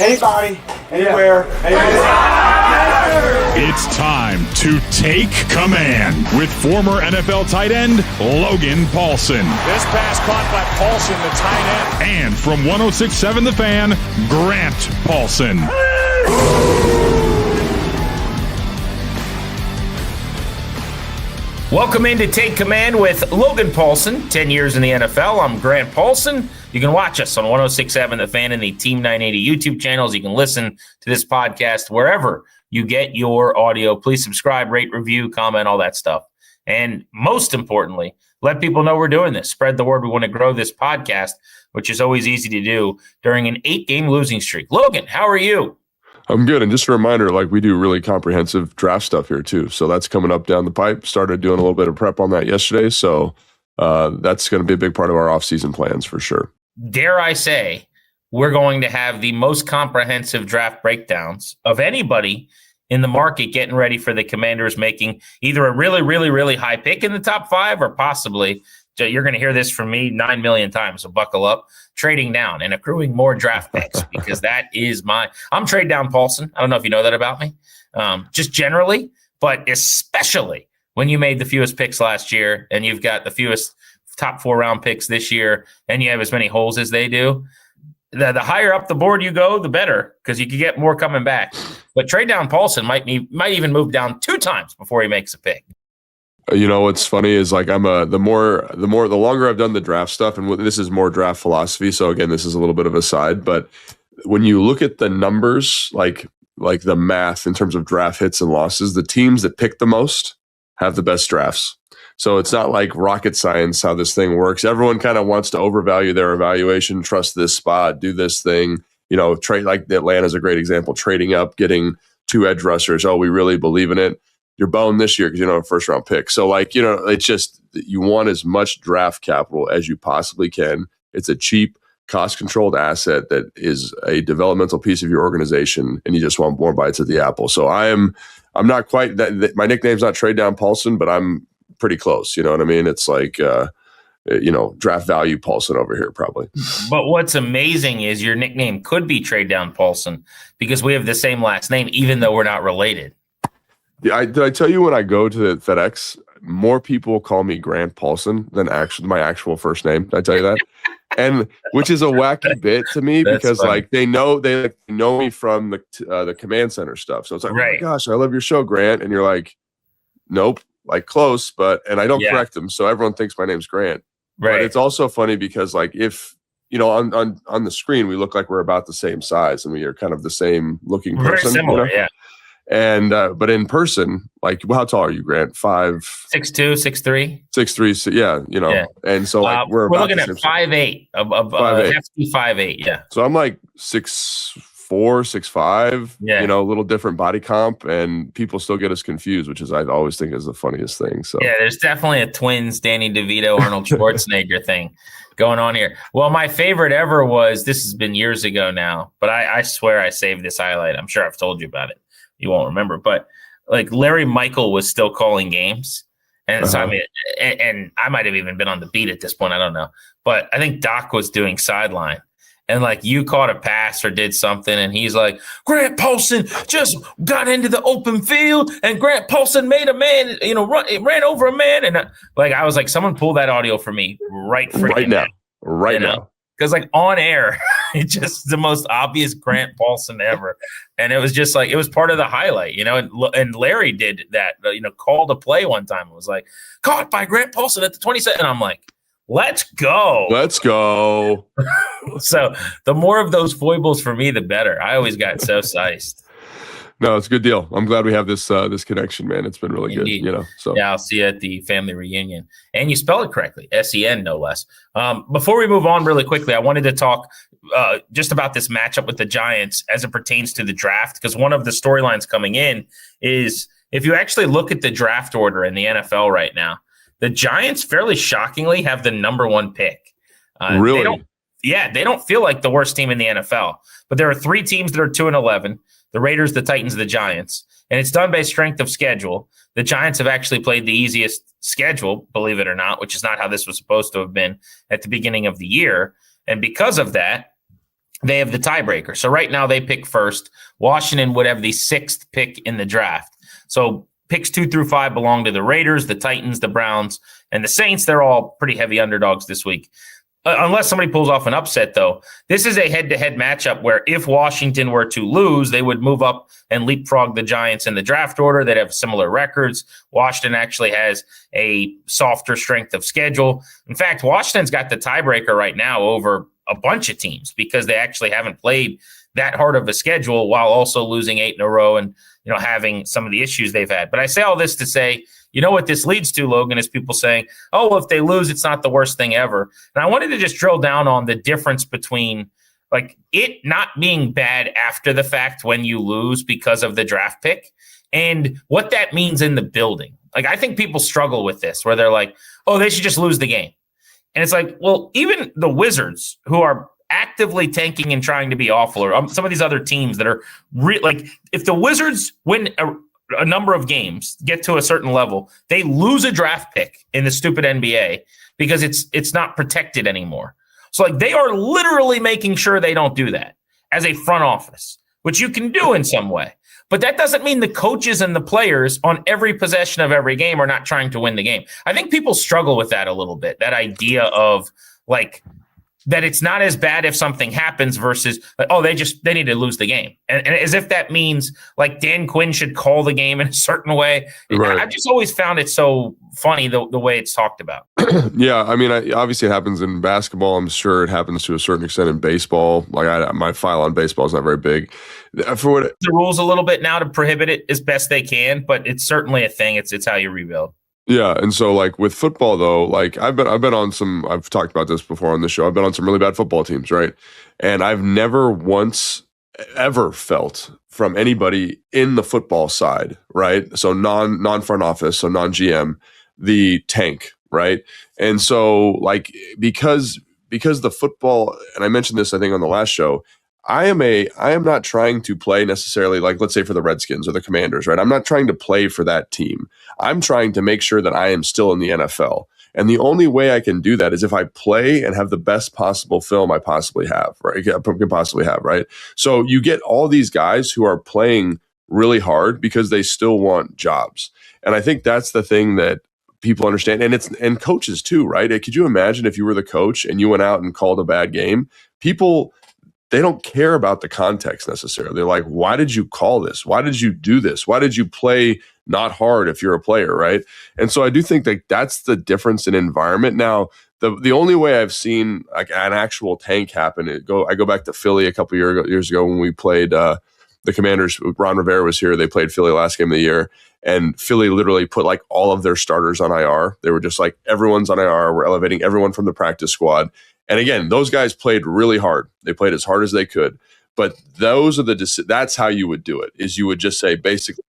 Anybody, anywhere, It's time to take command with former NFL tight end Logan Paulsen. This pass caught by Paulsen, the tight end. And from 106.7 The Fan, Grant Paulsen. Welcome in to Take Command with Logan Paulsen, 10 years in the NFL. I'm Grant Paulsen. You can watch us on 106.7 The Fan and the Team 980 YouTube channels. You can listen to this podcast wherever you get your audio. Please subscribe, rate, review, comment, all that stuff. And most importantly, let people know we're doing this. Spread the word. We want to grow this podcast, which is always easy to do during an 8-game losing streak. Logan, how are you? I'm good. And just a reminder, we do really comprehensive draft stuff here too. So that's coming up down the pipe. Started doing a little bit of prep on that yesterday. So that's going to be a big part of our offseason plans for sure. Dare I say, we're going to have the most comprehensive draft breakdowns of anybody in the market getting ready for the Commanders making either a really, really, really high pick in the top 5 or possibly, you're going to hear this from me 9 million times, so buckle up, trading down and accruing more draft picks because that is I'm trade down Paulsen. I don't know if you know that about me, just generally, but especially when you made the fewest picks last year and you've got the fewest top 4 round picks this year and you have as many holes as they do. The higher up the board you go, the better, because you can get more coming back. But trade down Paulsen might even move down 2 times before he makes a pick. You know what's funny is the longer I've done the draft stuff, and this is more draft philosophy. So again, this is a little bit of a side, but when you look at the numbers, like the math in terms of draft hits and losses, the teams that pick the most have the best drafts. So it's not like rocket science how this thing works. Everyone kind of wants to overvalue their evaluation, trust this spot, do this thing. Trade like Atlanta's a great example, trading up, getting 2 edge rushers. Oh, we really believe in it. You're boned this year because you don't have a first round pick. So it's just you want as much draft capital as you possibly can. It's a cheap, cost controlled asset that is a developmental piece of your organization, and you just want more bites at the apple. So I'm not quite that. My nickname's not Trade Down Paulsen, but I'm pretty close. You know what I mean? It's like draft value Paulsen over here probably. But what's amazing is your nickname could be Trade Down Paulsen because we have the same last name, even though we're not related. Yeah, did I tell you when I go to the FedEx, more people call me Grant Paulsen than my actual first name? Did I tell you that? And which is a wacky bit to me because they know me from the command center stuff. So it's like, right. Oh my gosh, I love your show, Grant. And you're like, nope, close, and I don't correct them. So everyone thinks my name's Grant. Right. But it's also funny because if on the screen we look like we're about the same size and we are kind of the same looking person. Very similar, yeah. And but in person, how tall are you, Grant? 5'6", 6'2", 6'3". 6'3", yeah. And so we're looking at 5'8", a hefty 5'8", yeah. So I'm 6'4", 6'5", yeah. A little different body comp, and people still get us confused, which is I always think is the funniest thing. So yeah, there's definitely a twins, Danny DeVito, Arnold Schwarzenegger thing going on here. Well, my favorite ever was, this has been years ago now, but I swear I saved this highlight. I'm sure I've told you about it. You won't remember, but Larry Michael was still calling games. And so, I mean, and I might have even been on the beat at this point. I don't know, but I think Doc was doing sideline and you caught a pass or did something. And he's like, Grant Paulsen just got into the open field and Grant Paulsen made a man, ran over a man. And I was like, someone pull that audio for me right now. Because on air, it's just the most obvious Grant Paulsen ever. And it was just it was part of the highlight, and Larry did that, called a play one time. It was caught by Grant Paulsen at the 27. And I'm like, let's go. Let's go. So the more of those foibles for me, the better. I always got so sized. No, it's a good deal. I'm glad we have this connection, man. It's been really Indeed. Good, So yeah, I'll see you at the family reunion. And you spell it correctly, SEN, no less. Before we move on really quickly, I wanted to talk just about this matchup with the Giants as it pertains to the draft, because one of the storylines coming in is if you actually look at the draft order in the NFL right now, the Giants fairly shockingly have the number 1 pick. Really? They don't feel like the worst team in the NFL, but there are 3 teams that are 2-11. The Raiders, the Titans, the Giants. And it's done by strength of schedule. The Giants have actually played the easiest schedule, believe it or not, which is not how this was supposed to have been at the beginning of the year. And because of that, they have the tiebreaker. So right now they pick first. Washington would have the 6th pick in the draft. So picks 2 through 5 belong to the Raiders, the Titans, the Browns, and the Saints. They're all pretty heavy underdogs this week. Unless somebody pulls off an upset, though, this is a head-to-head matchup where if Washington were to lose, they would move up and leapfrog the Giants in the draft order. They'd have similar records. Washington actually has a softer strength of schedule. In fact, Washington's got the tiebreaker right now over a bunch of teams because they actually haven't played that hard of a schedule while also losing 8 in a row and having some of the issues they've had. But I say all this to say, what this leads to, Logan, is people saying, oh, well, if they lose, it's not the worst thing ever. And I wanted to just drill down on the difference between it not being bad after the fact when you lose because of the draft pick and what that means in the building. I think people struggle with this where they're like, oh, they should just lose the game. And it's like, well, even the Wizards, who are actively tanking and trying to be awful, or some of these other teams that are if the Wizards win a number of games, get to a certain level, they lose a draft pick in the stupid NBA because it's not protected anymore. So they are literally making sure they don't do that as a front office, which you can do in some way. But that doesn't mean the coaches and the players on every possession of every game are not trying to win the game. I think people struggle with that a little bit, that idea of that it's not as bad if something happens versus they need to lose the game. And as if that means Dan Quinn should call the game in a certain way. Right. I've just always found it so funny the way it's talked about. Yeah. I mean, obviously it happens in basketball. I'm sure it happens to a certain extent in baseball. My file on baseball is not very big. The rules a little bit now to prohibit it as best they can, but it's certainly a thing. It's how you rebuild. Yeah, and so with football though, I've been on some. I've talked about this before on the show. I've been on some really bad football teams, right? And I've never once ever felt from anybody in the football side, right? So non front office, so non GM, the tank, right? And so because the football, and I mentioned this I think on the last show. I am not trying to play necessarily let's say for the Redskins or the Commanders, right? I'm not trying to play for that team. I'm trying to make sure that I am still in the NFL. And the only way I can do that is if I play and have the best possible film I possibly have, right? Can possibly have, right? So you get all these guys who are playing really hard because they still want jobs. And I think that's the thing that people understand. And coaches too, right? Could you imagine if you were the coach and you went out and called a bad game? People, they don't care about the context necessarily. They're like, why did you call this? Why did you do this? Why did you play not hard if you're a player, right? And so I do think that's the difference in environment. Now, the only way I've seen an actual tank happen, I go back to Philly a couple years ago when we played the Commanders. Ron Rivera was here. They played Philly last game of the year, and Philly literally put all of their starters on IR. They were just everyone's on IR. We're elevating everyone from the practice squad. And again, those guys played really hard. They played as hard as they could. But those are that's how you would do it, is you would just say basically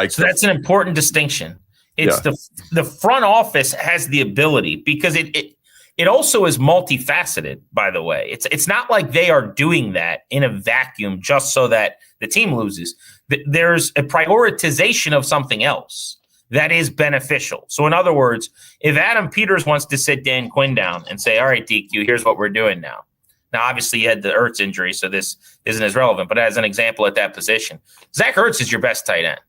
So that's an important distinction. It's the front office has the ability because it also is multifaceted, by the way. It's not like they are doing that in a vacuum just so that the team loses. There's a prioritization of something else that is beneficial. So in other words, if Adam Peters wants to sit Dan Quinn down and say, all right, DQ, here's what we're doing now. Now, obviously, you had the Ertz injury, so this isn't as relevant. But as an example at that position, Zach Ertz is your best tight end.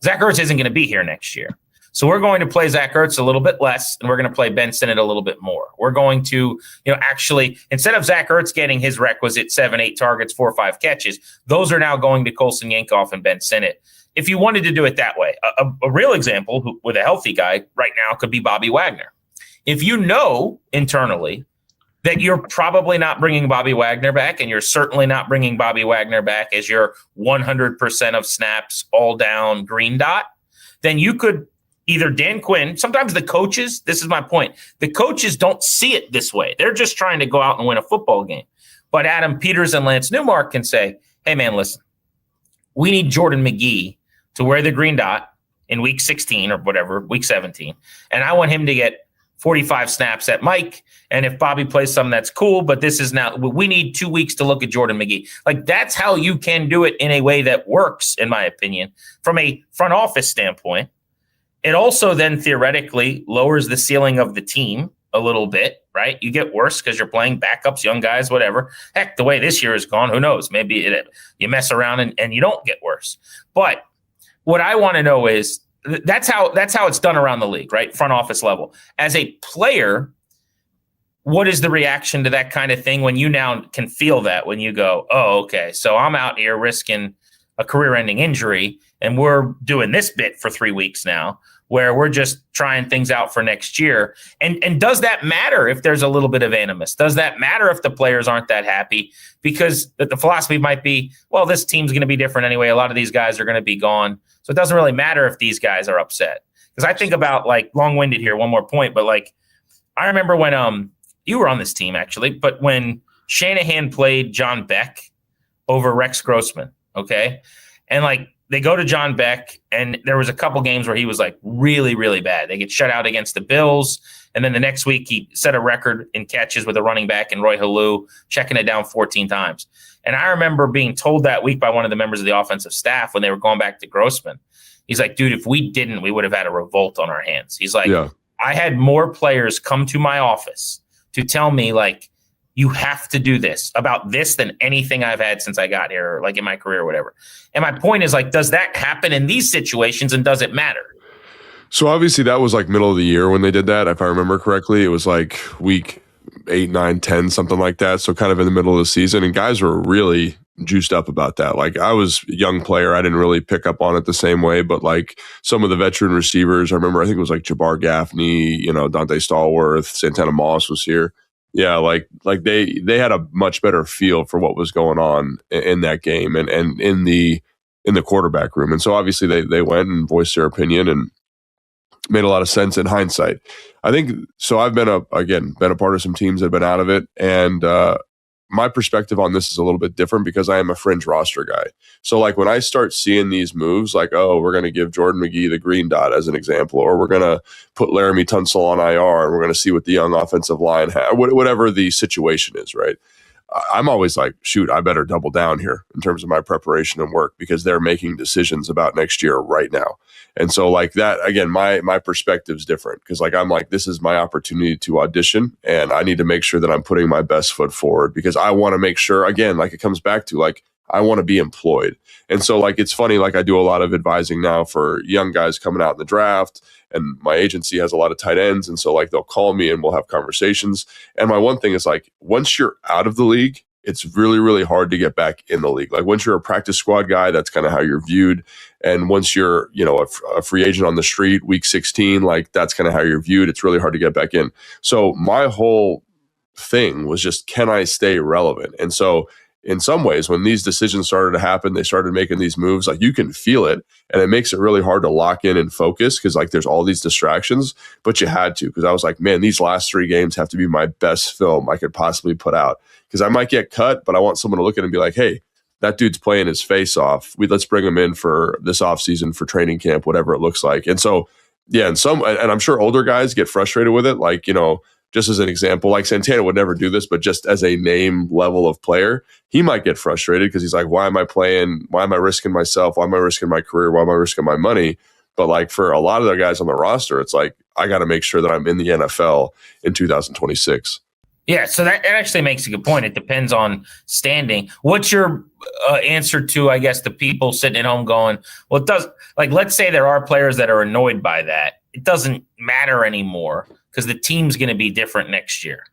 Zach Ertz isn't going to be here next year. So we're going to play Zach Ertz a little bit less, and we're going to play Ben Sinnott a little bit more. We're going to, actually, instead of Zach Ertz getting his requisite 7-8 targets, 4 or 5 catches, those are now going to Colson Yankoff and Ben Sinnott. If you wanted to do it that way, a real example with a healthy guy right now could be Bobby Wagner. If you know internally that you're probably not bringing Bobby Wagner back, and you're certainly not bringing Bobby Wagner back as your 100% of snaps all down green dot, then you could either Dan Quinn, sometimes the coaches, this is my point, the coaches don't see it this way. They're just trying to go out and win a football game. But Adam Peters and Lance Newmark can say, hey, man, listen, we need Jordan McGee to wear the green dot in week 16 or whatever, week 17. And I want him to get 45 snaps at Mike. And if Bobby plays some, that's cool. But this is now, we need 2 weeks to look at Jordan McGee. That's how you can do it in a way that works, in my opinion, from a front office standpoint. It also then theoretically lowers the ceiling of the team a little bit, right? You get worse because you're playing backups, young guys, whatever. Heck, the way this year has gone, who knows? Maybe you mess around and you don't get worse. But what I want to know is that's how it's done around the league, right? Front office level. As a player, what is the reaction to that kind of thing when you now can feel that, when you go, oh, okay, so I'm out here risking a career-ending injury, and we're doing this bit for 3 weeks now, where we're just trying things out for next year. And does that matter if there's a little bit of animus? Does that matter if the players aren't that happy? Because the philosophy might be, well, this team's going to be different anyway. A lot of these guys are going to be gone. So it doesn't really matter if these guys are upset. Because I think about, like, long-winded here, one more point, but like I remember when you were on this team actually, but when Shanahan played John Beck over Rex Grossman, okay? And like they go to John Beck, and there was a couple games where he was like really, really bad. They get shut out against the Bills, and then the next week he set a record in catches with a running back in Roy Halou, checking it down 14 times. And I remember being told that week by one of the members of the offensive staff when they were going back to Grossman, he's like, dude, if we didn't, we would have had a revolt on our hands. He's like, yeah. I had more players come to my office to tell me, like, you have to do this about this than anything I've had since I got here, or like in my career or whatever. And my point is, like, does that happen in these situations, and does it matter? So obviously that was like middle of the year when they did that. If I remember correctly, it was like week 8, 9, 10, something like that. So kind of in the middle of the season, and guys were really juiced up about that. Like, I was a young player. I didn't really pick up on it the same way, but like some of the veteran receivers, I remember, I think it was like Jabbar Gaffney, Dante Stallworth, Santana Moss was here. Yeah, like they had a much better feel for what was going on in that game and in the quarterback room. And so obviously they went and voiced their opinion and made a lot of sense in hindsight. I think so. I've been a part of some teams that have been out of it, and my perspective on this is a little bit different because I am a fringe roster guy. So like when I start seeing these moves, like, oh, we're going to give Jordan McGee the green dot as an example, or we're going to put Laramie Tunsil on IR, and we're going to see what the young offensive line has, whatever the situation is, right? I'm always like, shoot, I better double down here in terms of my preparation and work, because they're making decisions about next year right now. And so like that, again, my perspective is different, because like I'm like, this is my opportunity to audition, and I need to make sure that I'm putting my best foot forward, because I want to make sure, again, like it comes back to like, I want to be employed. And so like, it's funny, like I do a lot of advising now for young guys coming out in the draft, and my agency has a lot of tight ends. And so like they'll call me and we'll have conversations. And my one thing is like, once you're out of the league, it's really, really hard to get back in the league. Like once you're a practice squad guy, that's kind of how you're viewed. And once you're, a free agent on the street, week 16, like that's kind of how you're viewed. It's really hard to get back in. So my whole thing was just, can I stay relevant? And so in some ways, when these decisions started to happen, they started making these moves, like you can feel it, and it makes it really hard to lock in and focus, because like there's all these distractions, but you had to, because I was like, man, these last 3 games have to be my best film I could possibly put out, because I might get cut, but I want someone to look at it and be like, hey, that dude's playing his face off. Let's bring him in for this offseason, for training camp, whatever it looks like. And so, yeah, and I'm sure older guys get frustrated with it, like, just as an example, like Santana would never do this, but just as a name level of player, he might get frustrated because he's like, why am I playing? Why am I risking myself? Why am I risking my career? Why am I risking my money? But like for a lot of the guys on the roster, it's like, I got to make sure that I'm in the NFL in 2026. Yeah, so that actually makes a good point. It depends on standing. What's your answer to, I guess, the people sitting at home going, well, it does, like, let's say there are players that are annoyed by that. It doesn't matter anymore, because the team's going to be different next year.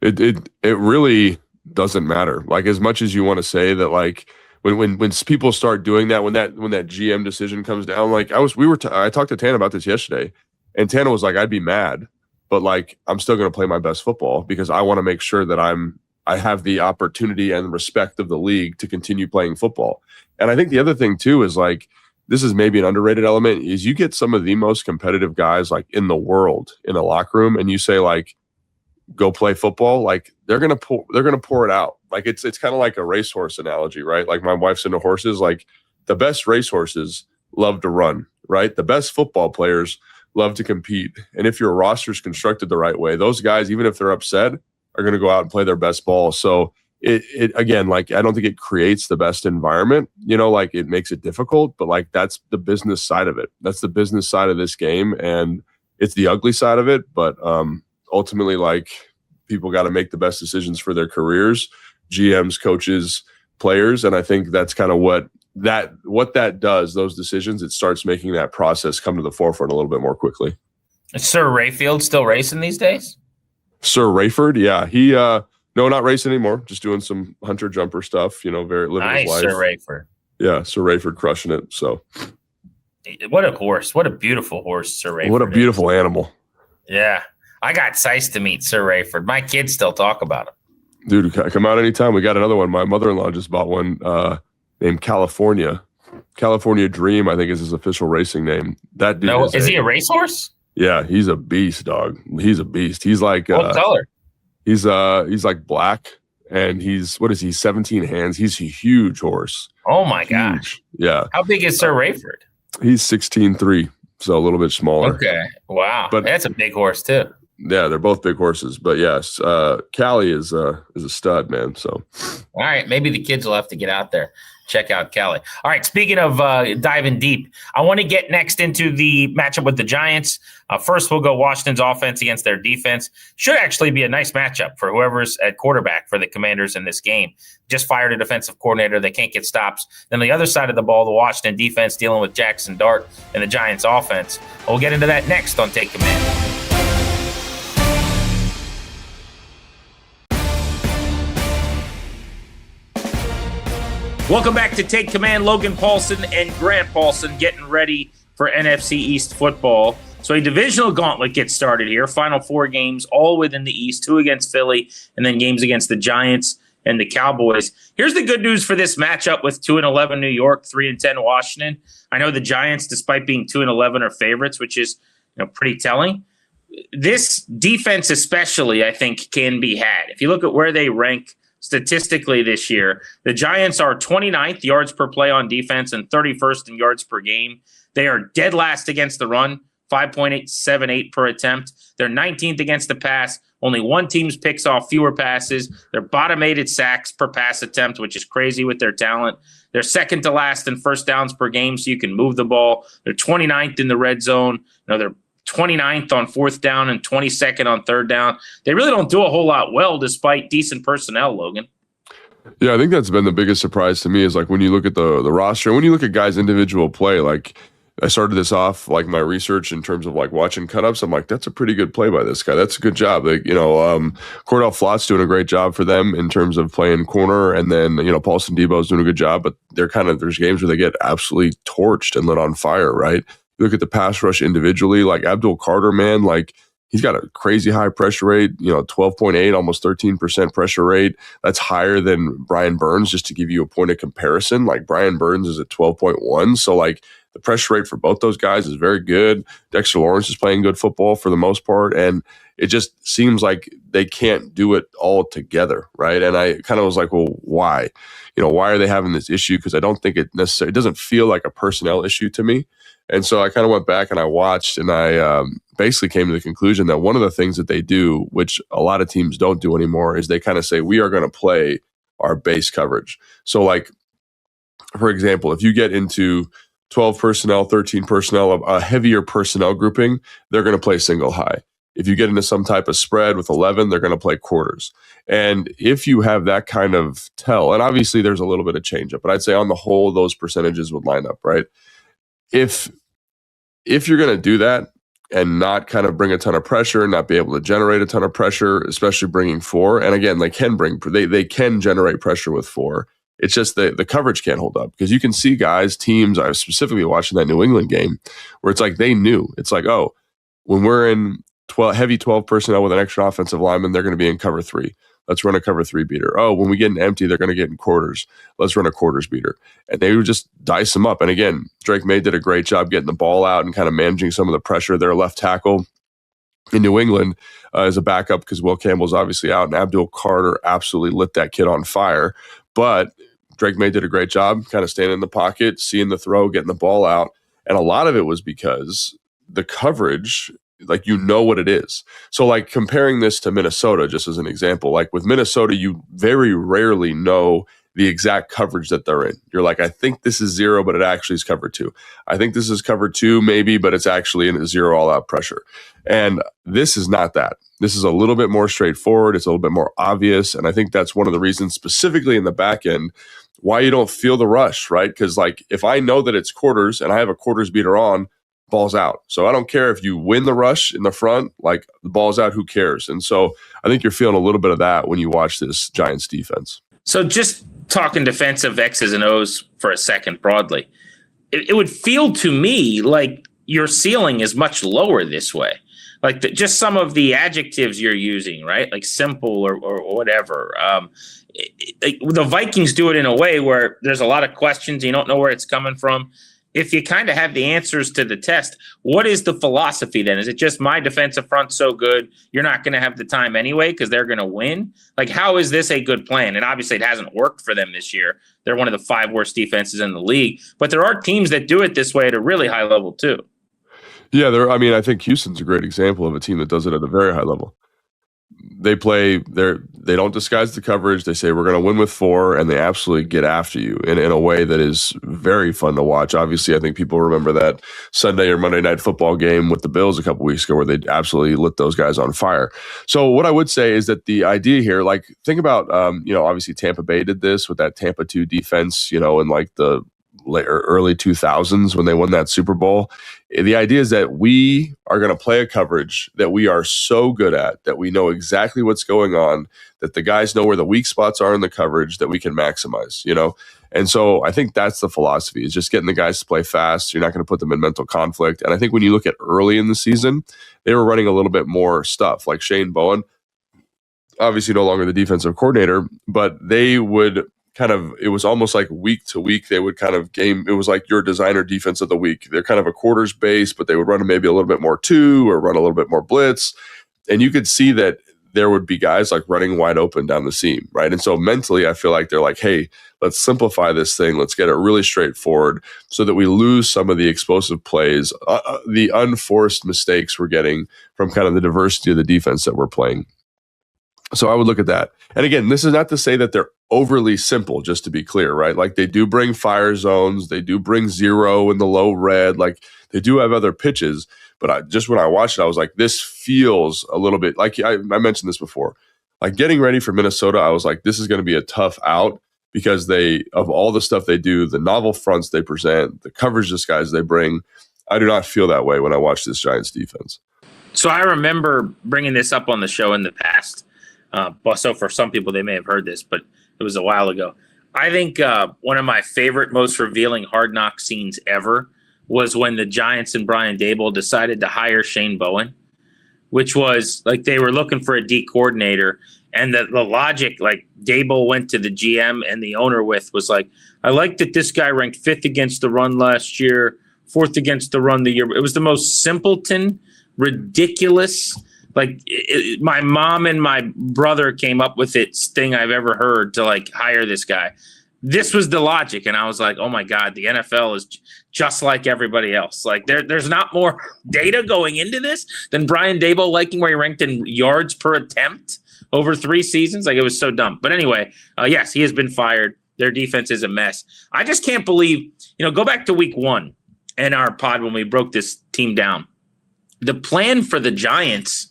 It really doesn't matter. Like, as much as you want to say that, like when people start doing that, when that GM decision comes down, like I talked to Tana about this yesterday, and Tana was like, I'd be mad, but like I'm still going to play my best football, because I want to make sure that I have the opportunity and respect of the league to continue playing football. And I think the other thing too is like, this is maybe an underrated element, is you get some of the most competitive guys like in the world in a locker room, and you say like, go play football, like they're gonna pour it out. Like it's kind of like a racehorse analogy, right? Like my wife's into horses. Like the best racehorses love to run, right? The best football players love to compete. And if your roster's constructed the right way, those guys, even if they're upset, are going to go out and play their best ball. So it again, like, I don't think it creates the best environment, like it makes it difficult, but like, that's the business side of it. That's the business side of this game. And it's the ugly side of it. But ultimately, like, people got to make the best decisions for their careers, GMs, coaches, players. And I think that's kind of what that does, those decisions, it starts making that process come to the forefront a little bit more quickly. Is Sir Rayfield still racing these days? Sir Rayford, yeah. He no, not racing anymore. Just doing some hunter jumper stuff, very living his life. Sir Rayford. Yeah, Sir Rayford crushing it. So what a horse. What a beautiful horse, Sir Rayford. What a beautiful animal. Yeah. I got sized to meet Sir Rayford. My kids still talk about him. Dude, come out anytime. We got another one. My mother-in-law just bought one named California. California Dream, I think, is his official racing name. That dude is he a racehorse? Yeah, he's a beast, dog. He's a beast. He's like what color? He's like black, and he's 17 hands. He's a huge horse. Oh my gosh. Yeah. How big is Sir Rayford? He's 16'3", so a little bit smaller. Okay. Wow. But that's a big horse too. Yeah, they're both big horses. But yes, Callie is a stud, man. So all right, maybe the kids will have to get out there. Check out Callie. All right, speaking of diving deep, I want to get next into the matchup with the Giants. First, we'll go Washington's offense against their defense. Should actually be a nice matchup for whoever's at quarterback for the Commanders in this game. Just fired a defensive coordinator. They can't get stops. Then the other side of the ball, the Washington defense dealing with Jackson Dart and the Giants offense. We'll get into that next on Take Command. Welcome back to Take Command. Logan Paulsen and Grant Paulsen getting ready for NFC East football. So a divisional gauntlet gets started here. Final 4 games, all within the East, 2 against Philly, and then games against the Giants and the Cowboys. Here's the good news for this matchup with 2-11 New York, 3-10 Washington. I know the Giants, despite being 2-11, are favorites, which is pretty telling. This defense especially, I think, can be had. If you look at where they rank statistically this year, the Giants are 29th yards per play on defense and 31st in yards per game. They are dead last against the run, 5.878 per attempt. They're 19th against the pass. Only one team picks off fewer passes. They're bottom 8 at sacks per pass attempt, which is crazy with their talent. They're second to last in first downs per game, so you can move the ball. They're 29th in the red zone. They're 29th on fourth down and 22nd on third down. They really don't do a whole lot well despite decent personnel, Logan. Yeah, I think that's been the biggest surprise to me is like when you look at the roster, when you look at guys' individual play, like I started this off like my research in terms of like watching cut-ups. I'm like, that's a pretty good play by this guy. That's a good job. Like, Cordell Flott's doing a great job for them in terms of playing corner. And then, Paulson Debo's doing a good job, but there's games where they get absolutely torched and lit on fire, right? You look at the pass rush individually, like Abdul Carter, man, like he's got a crazy high pressure rate, 12.8, almost 13% pressure rate. That's higher than Brian Burns, just to give you a point of comparison. Like Brian Burns is at 12.1. So like the pressure rate for both those guys is very good. Dexter Lawrence is playing good football for the most part. And it just seems like they can't do it all together, right? And I kind of was like, well, why? Why are they having this issue? Because I don't think it doesn't feel like a personnel issue to me. And so I kind of went back and I watched and I basically came to the conclusion that one of the things that they do, which a lot of teams don't do anymore, is they kind of say, we are going to play our base coverage. So like, for example, if you get into 12 personnel, 13 personnel, a heavier personnel grouping, they're going to play single high. If you get into some type of spread with 11, they're going to play quarters. And if you have that kind of tell, and obviously there's a little bit of change up, but I'd say on the whole, those percentages would line up, right? If you're going to do that and not kind of bring a ton of pressure, not be able to generate a ton of pressure, especially bringing 4, and again, they can generate pressure with 4. It's just the coverage can't hold up because you can see teams, I was specifically watching that New England game where it's like they knew. It's like, oh, when we're in heavy 12 personnel with an extra offensive lineman, they're going to be in cover 3. Let's run a cover 3 beater. Oh, when we get an empty, they're going to get in quarters. Let's run a quarters beater. And they would just dice them up. And again, Drake May did a great job getting the ball out and kind of managing some of the pressure. Their left tackle in New England as a backup because Will Campbell's obviously out. And Abdul Carter absolutely lit that kid on fire. But Drake May did a great job kind of standing in the pocket, seeing the throw, getting the ball out. And a lot of it was because the coverage, like, what it is. So like comparing this to Minnesota, just as an example, like with Minnesota, you very rarely know the exact coverage that they're in. You're like, I think this is 0, but it actually is cover 2. I think this is cover 2 maybe, but it's actually in a 0 all out pressure. And this is not that. This is a little bit more straightforward. It's a little bit more obvious. And I think that's one of the reasons specifically in the back end why you don't feel the rush, right? Because like if I know that it's quarters and I have a quarters beater on, ball's out. So I don't care if you win the rush in the front, like the ball's out, who cares? And so I think you're feeling a little bit of that when you watch this Giants defense. So just talking defensive X's and O's for a second broadly, it would feel to me like your ceiling is much lower this way. Like just some of the adjectives you're using, right? Like simple or whatever. The Vikings do it in a way where there's a lot of questions. You don't know where it's coming from. If you kind of have the answers to the test, what is the philosophy then? Is it just my defensive front so good, you're not going to have the time anyway because they're going to win? Like, how is this a good plan? And obviously it hasn't worked for them this year. They're one of the 5 worst defenses in the league. But there are teams that do it this way at a really high level too. Yeah, I think Houston's a great example of a team that does it at a very high level. They don't disguise the coverage. They say we're going to win with 4, and they absolutely get after you in a way that is very fun to watch. Obviously, I think people remember that Sunday or Monday Night Football game with the Bills a couple weeks ago where they absolutely lit those guys on fire. So what I would say is that the idea here, like think about, obviously Tampa Bay did this with that Tampa 2 defense, in like the early 2000s when they won that Super Bowl. The idea is that we are going to play a coverage that we are so good at, that we know exactly what's going on, that the guys know where the weak spots are in the coverage that we can maximize, And so I think that's the philosophy, is just getting the guys to play fast. You're not going to put them in mental conflict. And I think when you look at early in the season, they were running a little bit more stuff, like Shane Bowen, obviously no longer the defensive coordinator, but they would it was almost like week to week, they would kind of game. It was like your designer defense of the week. They're kind of a quarters base, but they would run maybe a little bit more 2 or run a little bit more blitz. And you could see that there would be guys like running wide open down the seam, right? And so mentally, I feel like they're like, hey, let's simplify this thing. Let's get it really straightforward so that we lose some of the explosive plays, the unforced mistakes we're getting from kind of the diversity of the defense that we're playing. So I would look at that. And again, this is not to say that they're overly simple, just to be clear, right? Like they do bring fire zones. They do bring 0 in the low red. Like they do have other pitches. But when I watched it, I was like, this feels a little bit like I mentioned this before. Like getting ready for Minnesota, I was like, this is going to be a tough out because of all the stuff they do, the novel fronts they present, the coverage disguise they bring. I do not feel that way when I watch this Giants defense. So I remember bringing this up on the show in the past. So for some people, they may have heard this, but it was a while ago. I think one of my favorite, most revealing Hard Knock scenes ever was when the Giants and Brian Daboll decided to hire Shane Bowen, which was like they were looking for a D coordinator. And the logic, like Daboll went to the GM and the owner was like, I like that this guy ranked 5th against the run last year, 4th against the run the year. It was the most simpleton, ridiculous. Like my mom and my brother came up with it thing I've ever heard to like hire this guy. This was the logic. And I was like, oh my God, the NFL is just like everybody else. Like there's not more data going into this than Brian Daboll liking where he ranked in yards per attempt over 3 seasons. Like it was so dumb. But anyway, yes, he has been fired. Their defense is a mess. I just can't believe, go back to week 1 in our pod when we broke this team down. The plan for the Giants,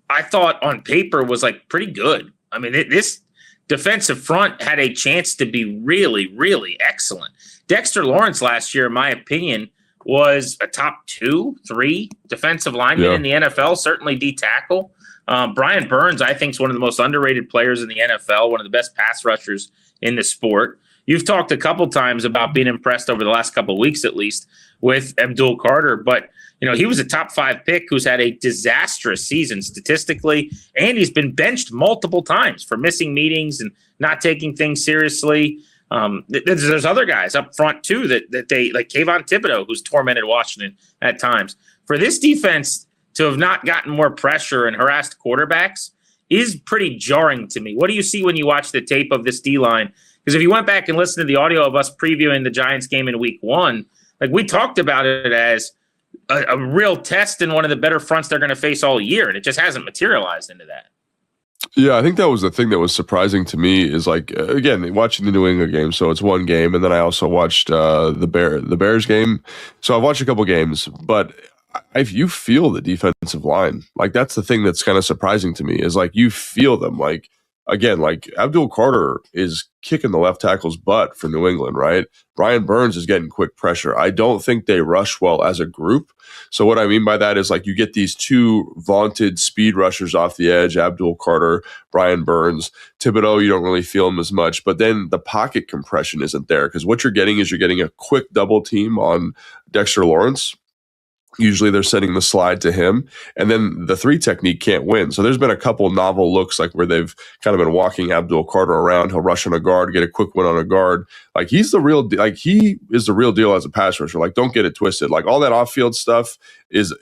I thought on paper was like pretty good. I mean, this defensive front had a chance to be really, really excellent. Dexter Lawrence last year, in my opinion, was a top 2, 3 defensive lineman in the NFL, certainly D tackle. Brian Burns, I think, is one of the most underrated players in the NFL, one of the best pass rushers in the sport. You've talked a couple times about being impressed over the last couple of weeks, at least, with Abdul Carter, but he was a top 5 pick who's had a disastrous season statistically, and he's been benched multiple times for missing meetings and not taking things seriously. There's other guys up front too that they like Kayvon Thibodeau, who's tormented Washington at times. For this defense to have not gotten more pressure and harassed quarterbacks is pretty jarring to me. What do you see when you watch the tape of this D-line? Because if you went back and listened to the audio of us previewing the Giants game in week 1, like we talked about it as a real test in one of the better fronts they're going to face all year, and it just hasn't materialized into that. Yeah, I think that was the thing that was surprising to me is like, again, watching the New England game. So it's one game. And then I also watched the Bears game. So I've watched a couple games, but you feel the defensive line. Like, that's the thing that's kind of surprising to me, is like you feel them. Like, again, like Abdul Carter is kicking the left tackle's butt for New England, right? Brian Burns is getting quick pressure. I don't think they rush well as a group. So what I mean by that is, like, you get these two vaunted speed rushers off the edge, Abdul Carter, Brian Burns. Thibodeau, you don't really feel him as much, but then the pocket compression isn't there, because what you're getting is a quick double team on Dexter Lawrence. Usually they're setting the slide to him, and then the 3 technique can't win. So there's been a couple novel looks, like where they've kind of been walking Abdul Carter around. He'll rush on a guard, get a quick win on a guard. Like, he is the real deal as a pass rusher. Like, don't get it twisted. Like, all that off-field stuff is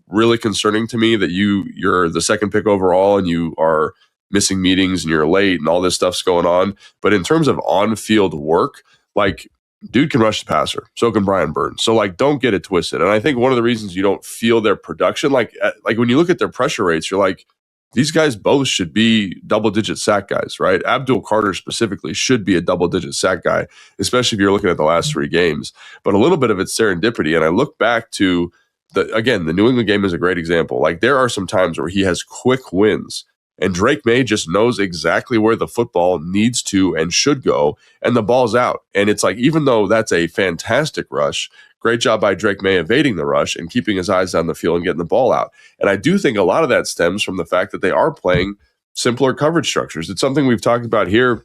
really concerning to me, that you're the second pick overall and you are missing meetings and you're late and all this stuff's going on. But in terms of on-field work, like, dude can rush the passer. So can Brian Burns. So, like, don't get it twisted. And I think one of the reasons you don't feel their production, like when you look at their pressure rates, you're like, these guys both should be double-digit sack guys, right? Abdul Carter specifically should be a double-digit sack guy, especially if you're looking at the last 3 games. But a little bit of it's serendipity. And I look back to the New England game is a great example. Like, there are some times where he has quick wins, and Drake May just knows exactly where the football needs to and should go, and the ball's out. And it's like, even though that's a fantastic rush, great job by Drake May evading the rush and keeping his eyes down the field and getting the ball out. And I do think a lot of that stems from the fact that they are playing simpler coverage structures. It's something we've talked about here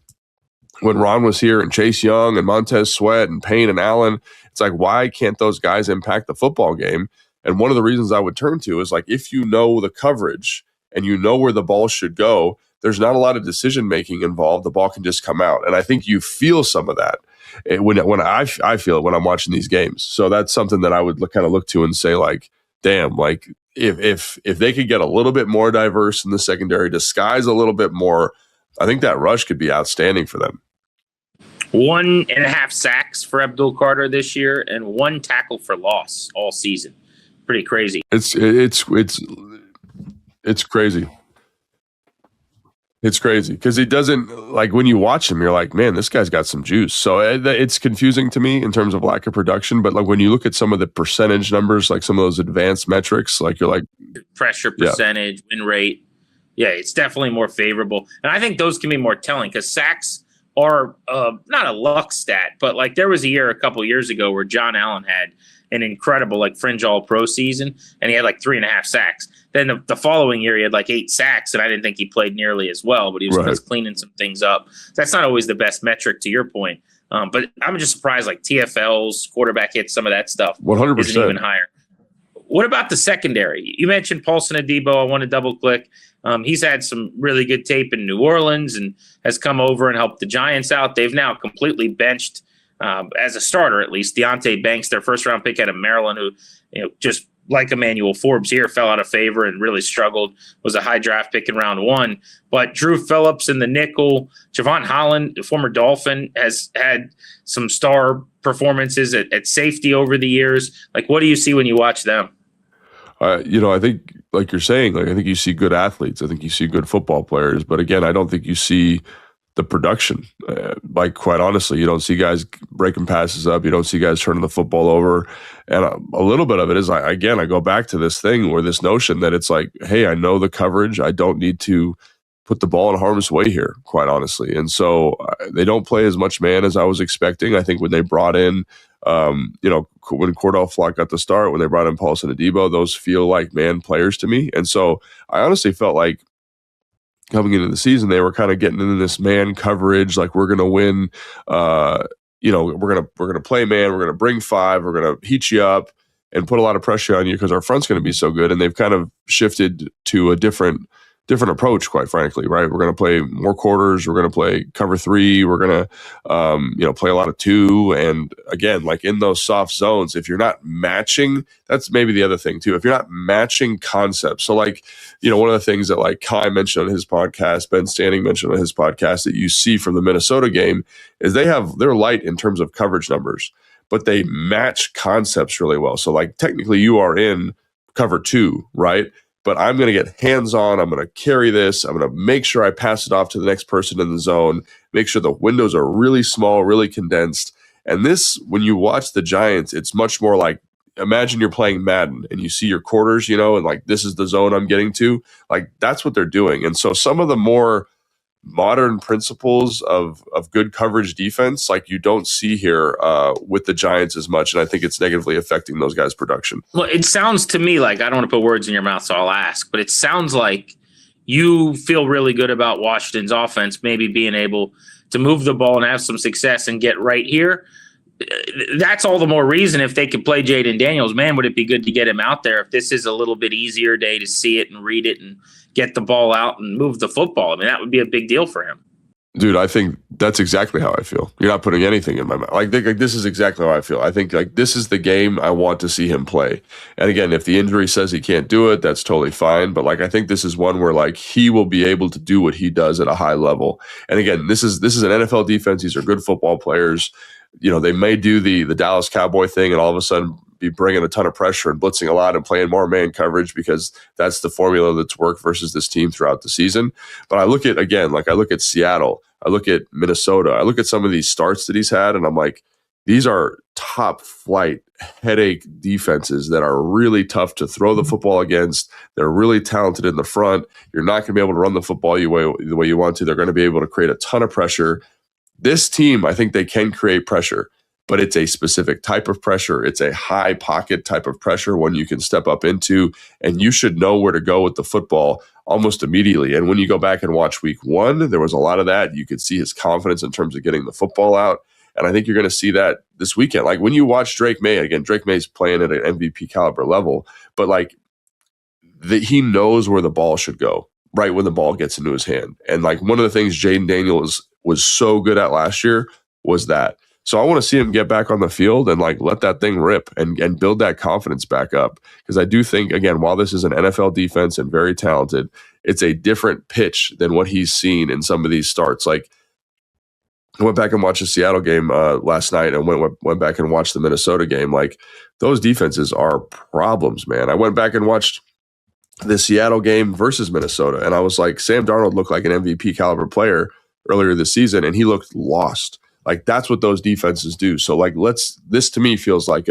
when Ron was here, and Chase Young and Montez Sweat and Payne and Allen. It's like, why can't those guys impact the football game? And one of the reasons I would turn to is, like, if you know the coverage and you know where the ball should go, there's not a lot of decision making involved. The ball can just come out, and I think you feel some of that when I feel it when I'm watching these games. So that's something that I would kind of look to and say, like, damn, like, if they could get a little bit more diverse in the secondary, disguise a little bit more, I think that rush could be outstanding for them. 1.5 sacks for Abdul Carter this year, and 1 tackle for loss all season. Pretty crazy. It's crazy. It's crazy because he doesn't, like, when you watch him, you're like, man, this guy's got some juice. So it's confusing to me in terms of lack of production. But, like, when you look at some of the percentage numbers, like some of those advanced metrics, like, you're like, pressure percentage, win rate. Yeah, it's definitely more favorable. And I think those can be more telling, because sacks are not a luck stat, but, like, there was a year a couple years ago where John Allen had an incredible, like, fringe all-pro season, and he had like 3.5 sacks. Then the following year, he had like 8 sacks, and I didn't think he played nearly as well, but he was cleaning some things up. That's not always the best metric, to your point. But I'm just surprised, like, TFLs, quarterback hits, some of that stuff 100% isn't even higher. What about the secondary? You mentioned Paulsen and Debo. I want to double-click. He's had some really good tape in New Orleans and has come over and helped the Giants out. They've now completely benched, as a starter at least, Deonte Banks, their first-round pick out of Maryland, who, just like Emmanuel Forbes here, fell out of favor and really struggled, was a high draft pick in round 1. But Drew Phillips in the nickel, Javon Holland, the former Dolphin, has had some star performances at safety over the years. Like, what do you see when you watch them? I think, like you're saying, like, I think you see good athletes. I think you see good football players. But again, I don't think you see the production. Like, quite honestly, you don't see guys breaking passes up. You don't see guys turning the football over. And a little bit of it is, I go back to this thing where this notion that it's like, hey, I know the coverage. I don't need to put the ball in harm's way here, quite honestly. And so they don't play as much man as I was expecting. I think when they brought in, when Cordell Flott got the start, when they brought in Paulsen and Debo, those feel like man players to me. And so I honestly felt like, coming into the season, they were kind of getting into this man coverage, like, we're going to win. We're going to play man. We're going to bring 5. We're going to heat you up and put a lot of pressure on you because our front's going to be so good. And they've kind of shifted to a different approach, quite frankly, right? We're going to play more quarters. We're going to play cover 3. We're going to, play a lot of 2. And again, like, in those soft zones, if you're not matching, that's maybe the other thing too. If you're not matching concepts. So, like, one of the things that, like, Kai mentioned on his podcast, Ben Standing mentioned on his podcast, that you see from the Minnesota game is they're light in terms of coverage numbers, but they match concepts really well. So, like, technically you are in cover 2, right? But I'm going to get hands-on. I'm going to carry this. I'm going to make sure I pass it off to the next person in the zone, make sure the windows are really small, really condensed. And this, when you watch the Giants, it's much more like imagine you're playing Madden and you see your quarters, and like, this is the zone I'm getting to. Like, that's what they're doing. And so some of the more modern principles of good coverage defense, like, you don't see here with the Giants as much. And I think it's negatively affecting those guys' production. Well, it sounds to me like, I don't want to put words in your mouth, so I'll ask, but it sounds like you feel really good about Washington's offense, maybe being able to move the ball and have some success and get right here. That's all the more reason if they could play Jaden Daniels, man, would it be good to get him out there if this is a little bit easier day to see it and read it and get the ball out and move the football. I mean, that would be a big deal for him. Dude, I think that's exactly how I feel. You're not putting anything in my mouth. Like this is exactly how I feel. I think like this is the game I want to see him play. And again, if the injury says he can't do it, that's totally fine. But like, I think this is one where like he will be able to do what he does at a high level. And again, this is an NFL defense. These are good football players. They may do the Dallas Cowboy thing and all of a sudden be bringing a ton of pressure and blitzing a lot and playing more man coverage because that's the formula that's worked versus this team throughout the season. But I look at Seattle, I look at Minnesota, I look at some of these starts that he's had, and I'm like, these are top flight headache defenses that are really tough to throw the football against. They're really talented in the front. You're not going to be able to run the football the way you want to. They're going to be able to create a ton of pressure. This team, I think they can create pressure, but it's a specific type of pressure. It's a high pocket type of pressure, one you can step up into, and you should know where to go with the football almost immediately. And when you go back and watch week 1, there was a lot of that. You could see his confidence in terms of getting the football out. And I think you're going to see that this weekend. Like when you watch Drake May, again, Drake May's playing at an MVP caliber level, but like he knows where the ball should go right when the ball gets into his hand. And like one of the things Jaden Daniels was so good at last year was that. So I want to see him get back on the field and like let that thing rip and build that confidence back up. Because I do think, again, while this is an NFL defense and very talented, it's a different pitch than what he's seen in some of these starts. Like I went back and watched the Seattle game last night and went back and watched the Minnesota game. Like those defenses are problems, man. I went back and watched the Seattle game versus Minnesota, and I was like, Sam Darnold looked like an MVP caliber player earlier this season, and he looked lost. Like that's what those defenses do. So like this to me feels like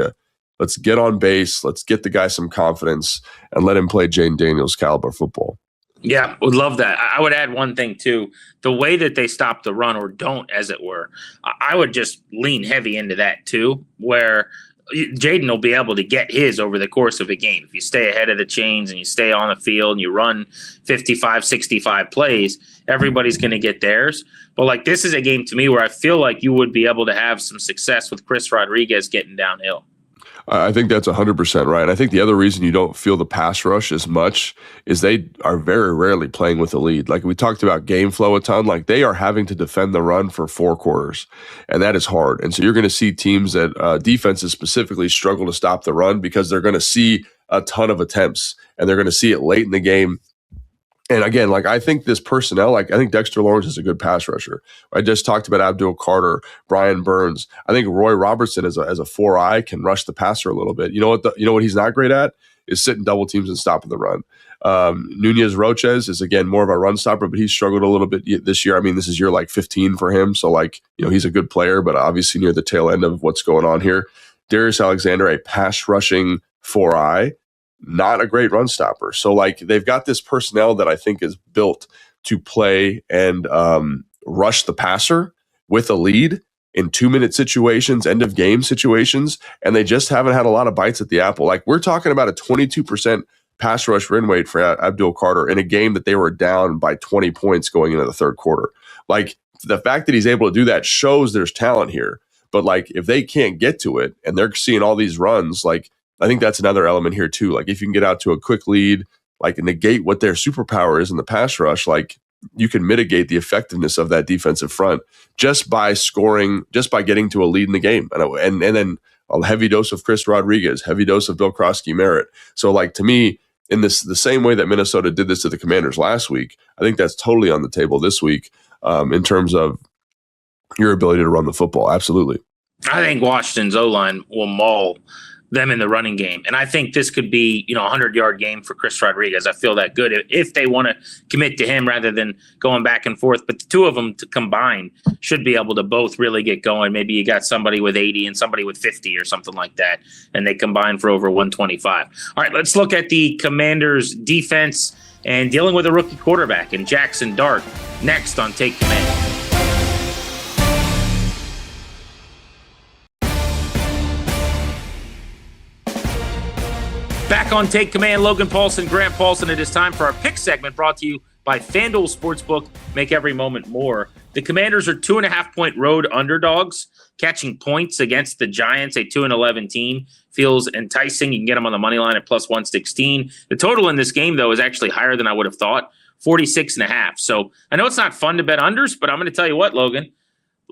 let's get on base, let's get the guy some confidence and let him play Jaden Daniels caliber football. Yeah, would love that. I would add one thing too. The way that they stop the run or don't, as it were, I would just lean heavy into that too, where Jaden will be able to get his over the course of a game. If you stay ahead of the chains and you stay on the field and you run 55, 65 plays, everybody's going to get theirs. But like this is a game to me where I feel like you would be able to have some success with Chris Rodriguez getting downhill. I think that's 100% right. I think the other reason you don't feel the pass rush as much is they are very rarely playing with a lead. Like we talked about game flow a ton, like they are having to defend the run for 4 quarters, and that is hard. And so you're going to see teams that defenses specifically struggle to stop the run because they're going to see a ton of attempts and they're going to see it late in the game. And again, like I think this personnel, like I think Dexter Lawrence is a good pass rusher. I just talked about Abdul Carter, Brian Burns. I think Roy Robertson as a 4-eye can rush the passer a little bit. You know what he's not great at is sitting double teams and stopping the run. Nunez Roches is again more of a run stopper, but he's struggled a little bit this year. I mean, this is year like 15 for him, so like he's a good player, but obviously near the tail end of what's going on here. Darius Alexander, a pass rushing 4-eye. Not a great run stopper. So like they've got this personnel that I think is built to play and rush the passer with a lead in 2-minute situations, end of game situations, and they just haven't had a lot of bites at the apple. Like we're talking about a 22% pass rush win rate for Abdul Carter in a game that they were down by 20 points going into the third quarter. Like the fact that he's able to do that shows there's talent here. But like if they can't get to it and they're seeing all these runs, like I think that's another element here too. Like if you can get out to a quick lead, like negate what their superpower is in the pass rush, like you can mitigate the effectiveness of that defensive front just by scoring, just by getting to a lead in the game. And then a heavy dose of Chris Rodriguez, heavy dose of Bill Krosky-Merritt. So like to me, in the same way that Minnesota did this to the Commanders last week, I think that's totally on the table this week in terms of your ability to run the football. Absolutely. I think Washington's O-line will maul them in the running game. And I think this could be, a 100-yard game for Chris Rodriguez. I feel that good if they want to commit to him rather than going back and forth. But the two of them to combine should be able to both really get going. Maybe you got somebody with 80 and somebody with 50 or something like that, and they combine for over 125. All right, let's look at the Commanders' defense and dealing with a rookie quarterback and Jackson Dart next on Take Command. Back on Take Command, Logan Paulsen, Grant Paulsen. It is time for our pick segment brought to you by FanDuel Sportsbook. Make every moment more. The Commanders are 2.5-point road underdogs, catching points against the Giants, a 2-11 team. Feels enticing. You can get them on the money line at plus 116. The total in this game, though, is actually higher than I would have thought, 46.5. So I know it's not fun to bet unders, but I'm going to tell you what, Logan.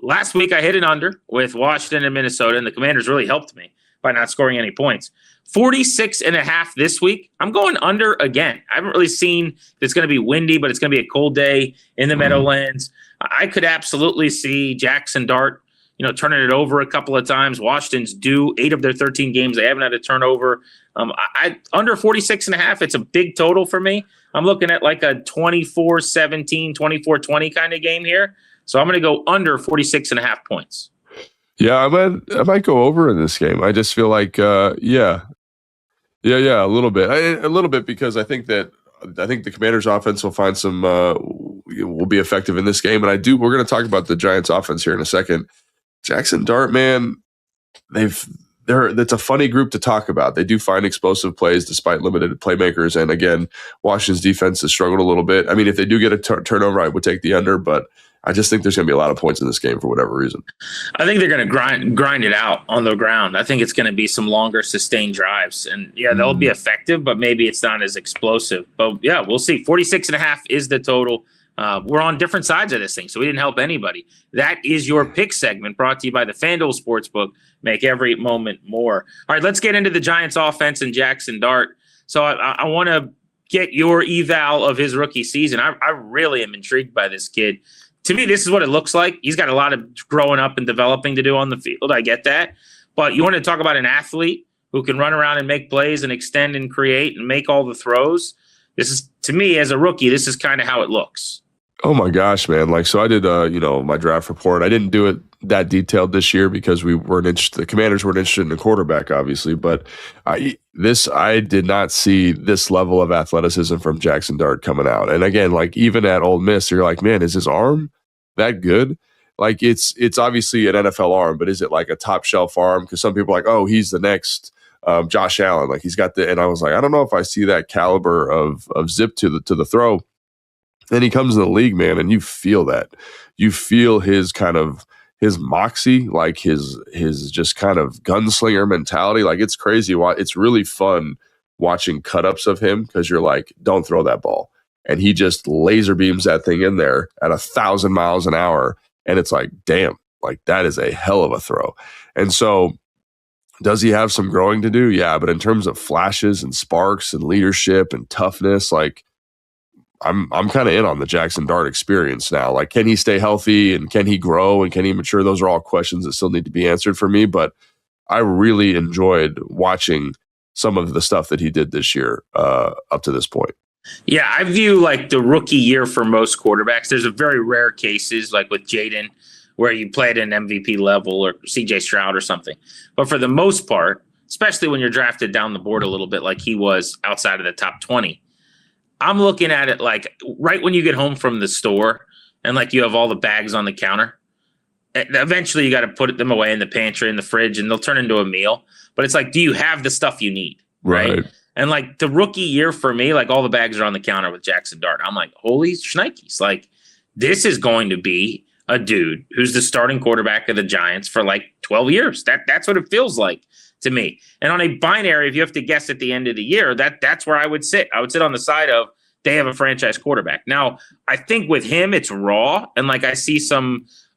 Last week I hit an under with Washington and Minnesota, and the Commanders really helped me by not scoring any points. 46.5 this week. I'm going under again. I haven't really seen if it's going to be windy, but it's going to be a cold day in the Meadowlands. I could absolutely see Jackson Dart, turning it over a couple of times. Washington's due 8 of their 13 games. They haven't had a turnover. Under 46.5, it's a big total for me. I'm looking at like a 24-17, 24-20 kind of game here. So I'm going to go under 46.5 points. Yeah, I might go over in this game. I just feel like, yeah, a little bit, because I think the Commanders' offense will find some will be effective in this game, and we're going to talk about the Giants' offense here in a second. Jackson Dart, man, that's a funny group to talk about. They do find explosive plays despite limited playmakers, and again, Washington's defense has struggled a little bit. I mean, if they do get a turnover, I would take the under, but I just think there's going to be a lot of points in this game for whatever reason. I think they're going to grind it out on the ground. I think it's going to be some longer sustained drives. And, yeah, they'll be effective, but maybe it's not as explosive. But, yeah, we'll see. 46.5 is the total. We're on different sides of this thing, so we didn't help anybody. That is your pick segment brought to you by the FanDuel Sportsbook. Make every moment more. All right, let's get into the Giants offense and Jackson Dart. So I want to get your eval of his rookie season. I really am intrigued by this kid. To me, this is what it looks like. He's got a lot of growing up and developing to do on the field. I get that. But you want to talk about an athlete who can run around and make plays and extend and create and make all the throws. This is, to me, as a rookie, this is kind of how it looks. Oh my gosh, man. So I did, my draft report. I didn't do it that detailed this year because we weren't interested. The Commanders weren't interested in a quarterback, obviously, but I did not see this level of athleticism from Jackson Dart coming out. And again, even at Ole Miss, you're like, man, is his arm that good? It's obviously an NFL arm, but is it like a top shelf arm? Because some people are like, oh, he's the next Josh Allen. He's got and I was like, I don't know if I see that caliber of zip to the throw. Then he comes in the league, man, and you feel that. You feel his kind of his moxie, his just kind of gunslinger mentality. It's crazy. It's really fun watching cut-ups of him because you're like, don't throw that ball. And he just laser beams that thing in there at 1,000 miles an hour. And it's like, damn, that is a hell of a throw. And so does he have some growing to do? Yeah, but in terms of flashes and sparks and leadership and toughness, I'm kind of in on the Jackson Dart experience now. Can he stay healthy and can he grow and can he mature? Those are all questions that still need to be answered for me. But I really enjoyed watching some of the stuff that he did this year up to this point. Yeah, I view the rookie year for most quarterbacks. There's a very rare cases with Jaden where you played at an MVP level or CJ Stroud or something. But for the most part, especially when you're drafted down the board a little bit like he was outside of the top 20, I'm looking at it right when you get home from the store and you have all the bags on the counter. Eventually you got to put them away in the pantry, in the fridge, and they'll turn into a meal. But it's do you have the stuff you need? Right. And the rookie year for me, all the bags are on the counter with Jackson Dart. I'm like, holy shnikes. This is going to be a dude who's the starting quarterback of the Giants for 12 years. That's what it feels like to me. And on a binary, if you have to guess at the end of the year, that's where I would sit. I would sit on the side of they have a franchise quarterback. Now, I think with him, it's raw. And I see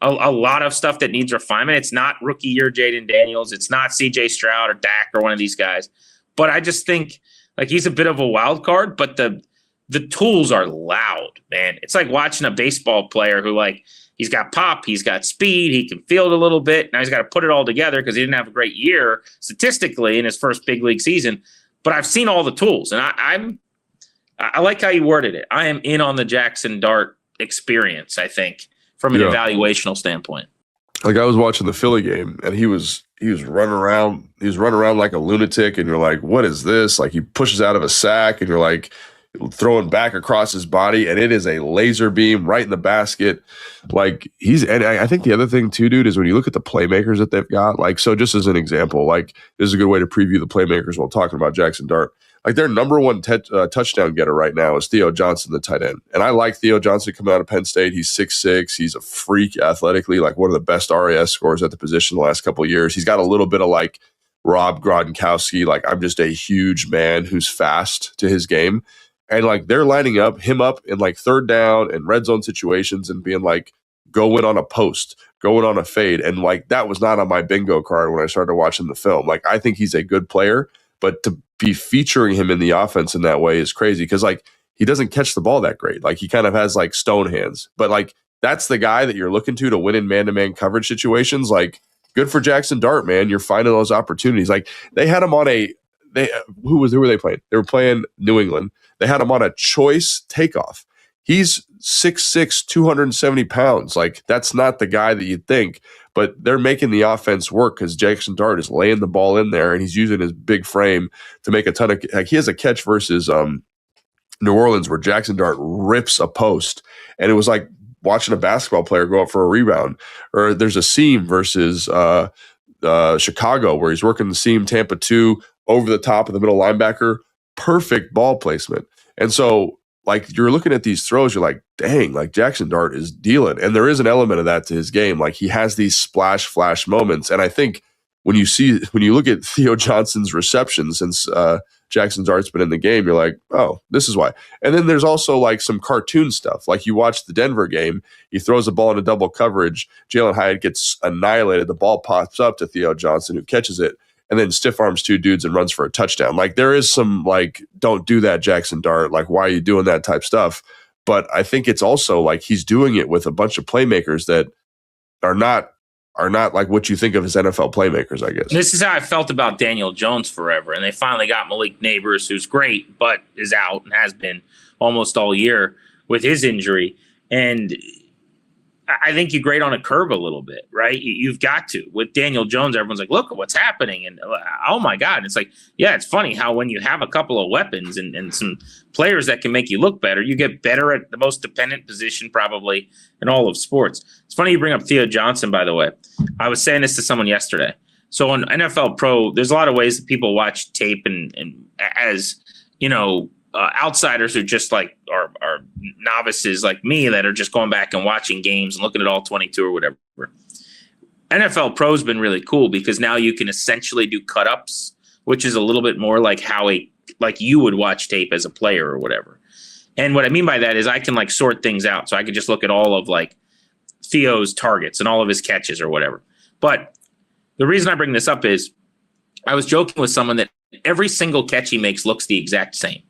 a lot of stuff that needs refinement. It's not rookie year Jaden Daniels. It's not CJ Stroud or Dak or one of these guys. But I just think he's a bit of a wild card, but the tools are loud, man. It's like watching a baseball player who he's got pop, he's got speed, he can field a little bit. Now he's got to put it all together because he didn't have a great year statistically in his first big league season. But I've seen all the tools, and I like how you worded it. I am in on the Jackson Dart experience, I think, from an evaluational standpoint. Like I was watching the Philly game, and he was running around. He was running around like a lunatic, and you're like, "What is this?" Like he pushes out of a sack, and you're like throwing back across his body, and it is a laser beam right in the basket. Like and I think the other thing too, dude, is when you look at the playmakers that they've got. Like so, just as an example, like this is a good way to preview the playmakers while talking about Jackson Dart. Like their number one touchdown getter right now is Theo Johnson, the tight end. And I like Theo Johnson coming out of Penn State. He's 6'6". He's a freak athletically, like one of the best RAS scorers at the position the last couple of years. He's got a little bit of like Rob Gronkowski, like I'm just a huge man who's fast to his game. And like they're lining him up in like third down and red zone situations and being like, go in on a post, go in on a fade. And like that was not on my bingo card when I started watching the film. Like I think he's a good player, but to be featuring him in the offense in that way is crazy because like he doesn't catch the ball that great. Like he kind of has like stone hands, but like that's the guy that you're looking to win in man-to-man coverage situations. Like good for Jackson Dart, man. You're finding those opportunities. Like they had him on who were they playing? They were playing New England. They had him on a choice takeoff. He's 6'6", 270 pounds. Like that's not the guy that you'd think, but they're making the offense work because Jackson Dart is laying the ball in there and he's using his big frame to make a ton of, like he has a catch versus New Orleans where Jackson Dart rips a post and it was like watching a basketball player go up for a rebound. Or there's a seam versus Chicago where he's working the seam, Tampa 2 over the top of the middle linebacker, perfect ball placement. And so like you're looking at these throws, you're like, dang, like Jackson Dart is dealing. And there is an element of that to his game. Like he has these splash flash moments. And I think when you look at Theo Johnson's receptions since Jackson Dart's been in the game, you're like, oh, this is why. And then there's also like some cartoon stuff. Like you watch the Denver game, he throws the ball into double coverage. Jalen Hyatt gets annihilated. The ball pops up to Theo Johnson who catches it. And then stiff arms two dudes and runs for a touchdown. Like there is some like, don't do that, Jackson Dart. Like, why are you doing that type stuff? But I think it's also like he's doing it with a bunch of playmakers that are not like what you think of as NFL playmakers, I guess. This is how I felt about Daniel Jones forever. And they finally got Malik Neighbors, who's great, but is out and has been almost all year with his injury. And I think you grade on a curve a little bit, right? You've got to. With Daniel Jones, everyone's like, look at what's happening. And oh my God. And it's like, yeah, it's funny how when you have a couple of weapons and some players that can make you look better, you get better at the most dependent position probably in all of sports. It's funny you bring up Theo Johnson, by the way. I was saying this to someone yesterday. So on NFL Pro, there's a lot of ways that people watch tape and as, you know, outsiders who just like are novices like me that are just going back and watching games and looking at all 22 or whatever. NFL Pro's been really cool because now you can essentially do cut-ups, which is a little bit more like how like you would watch tape as a player or whatever. And what I mean by that is I can like sort things out. So I can just look at all of like Theo's targets and all of his catches or whatever. But the reason I bring this up is I was joking with someone that every single catch he makes looks the exact same.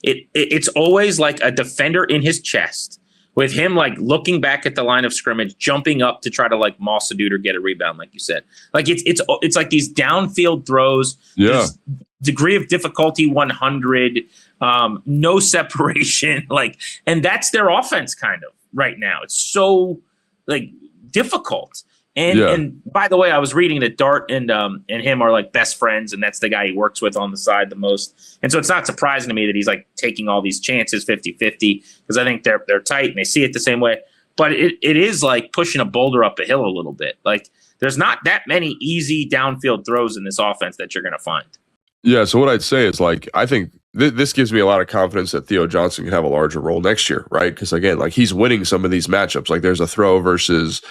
It's always like a defender in his chest with him like looking back at the line of scrimmage, jumping up to try to like moss a dude or get a rebound, like you said. Like it's like these downfield throws, degree of difficulty 100, no separation, like, and that's their offense kind of right now. It's so like difficult. And by the way, I was reading that Dart and him are like best friends, and that's the guy he works with on the side the most. And so it's not surprising to me that he's like taking all these chances 50-50 because I think they're tight and they see it the same way. But it is like pushing a boulder up a hill a little bit. Like there's not that many easy downfield throws in this offense that you're going to find. Yeah, so what I'd say is like I think this gives me a lot of confidence that Theo Johnson can have a larger role next year, right? Because again, like he's winning some of these matchups. Like there's a throw versus